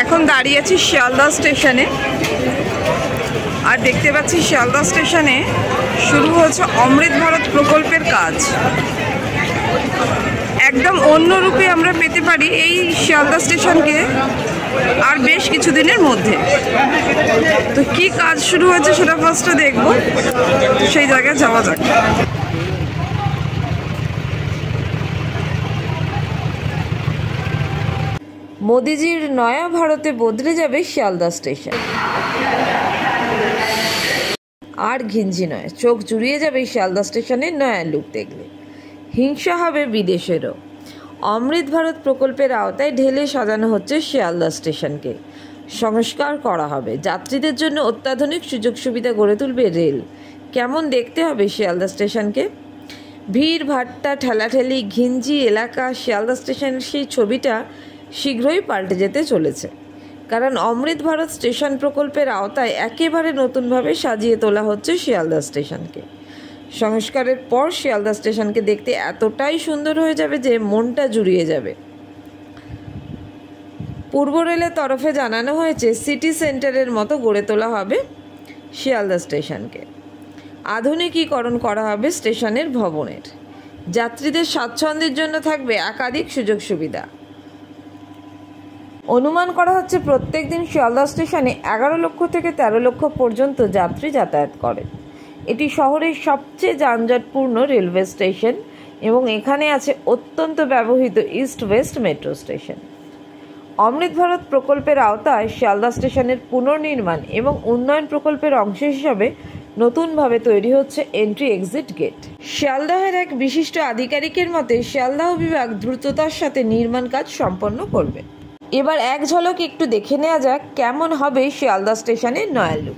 এখন দাঁড়িয়ে আছি শিয়ালদহ স্টেশনে, আর দেখতে পাচ্ছি শিয়ালদহ স্টেশনে শুরু হচ্ছে অমৃত ভারত প্রকল্পের কাজ। একদম অন্য রূপে আমরা পেতে পারি এই শিয়ালদহ স্টেশনকে আর বেশ কিছুদিনের মধ্যে। তো কি কাজ শুরু হয়েছে সেটা ফার্স্টে দেখব, সেই জায়গায় যাওয়া যাক। মোদিজির নয়া ভারতে বদলে যাবে শিয়ালদহ স্টেশন। আর ঘিঞ্জি নয়, চোখ জুড়িয়ে যাবে শিয়ালদহ স্টেশনের নয়া লুক দেখলে। হিংসা হবে বিদেশেরও। অমৃত ভারত প্রকল্পের আওতায় ঢেলে সাজানো হচ্ছে শিয়ালদহ স্টেশনকে। সংস্কার করা হবে, যাত্রীদের জন্য অত্যাধুনিক সুযোগ সুবিধা গড়ে তুলবে রেল। কেমন দেখতে হবে শিয়ালদহ স্টেশনকে? ভিড় ভাট্টা ঠেলাঠেলি ঘিঞ্জি এলাকা, শিয়ালদহ স্টেশনের সেই ছবিটা শীঘ্রই পাল্টে যেতে চলেছে। কারণ অমৃত ভারত স্টেশন প্রকল্পের আওতায় একেবারে নতুনভাবে সাজিয়ে তোলা হচ্ছে শিয়ালদহ স্টেশনকে। সংস্কারের পর শিয়ালদহ স্টেশনকে দেখতে এতটাই সুন্দর হয়ে যাবে যে মনটা জুড়িয়ে যাবে। পূর্ব রেলের তরফে জানানো হয়েছে সিটি সেন্টারের মতো গড়ে তোলা হবে শিয়ালদহ স্টেশনকে। আধুনিকীকরণ করা হবে স্টেশনের ভবনের। যাত্রীদের স্বাচ্ছন্দ্যের জন্য থাকবে একাধিক সুযোগ সুবিধা। অনুমান করা হচ্ছে প্রত্যেক দিন শিয়ালদহ স্টেশনে 11 লক্ষ থেকে 13 লক্ষ পর্যন্ত যাত্রী যাতায়াত করে। এটি শহরের সবচেয়ে যানজটপূর্ণ রেলওয়ে স্টেশন এবং এখানে আছে অত্যন্ত ব্যবহৃত ইস্ট ওয়েস্ট মেট্রো স্টেশন। অমৃত ভারত প্রকল্পের আওতায় শিয়ালদহ স্টেশনের পুনর্নির্মাণ এবং উন্নয়ন প্রকল্পের অংশ হিসাবে নতুনভাবে তৈরি হচ্ছে এন্ট্রি এক্সিট গেট। শিয়ালদহের এক বিশিষ্ট আধিকারিকের মতে শিয়ালদহ বিভাগ দ্রুততার সাথে নির্মাণ কাজ সম্পন্ন করবে। এবার এক ঝলক একটু দেখে নেওয়া যাক কেমন হবে শিয়ালদহ স্টেশনের নয়া লুক।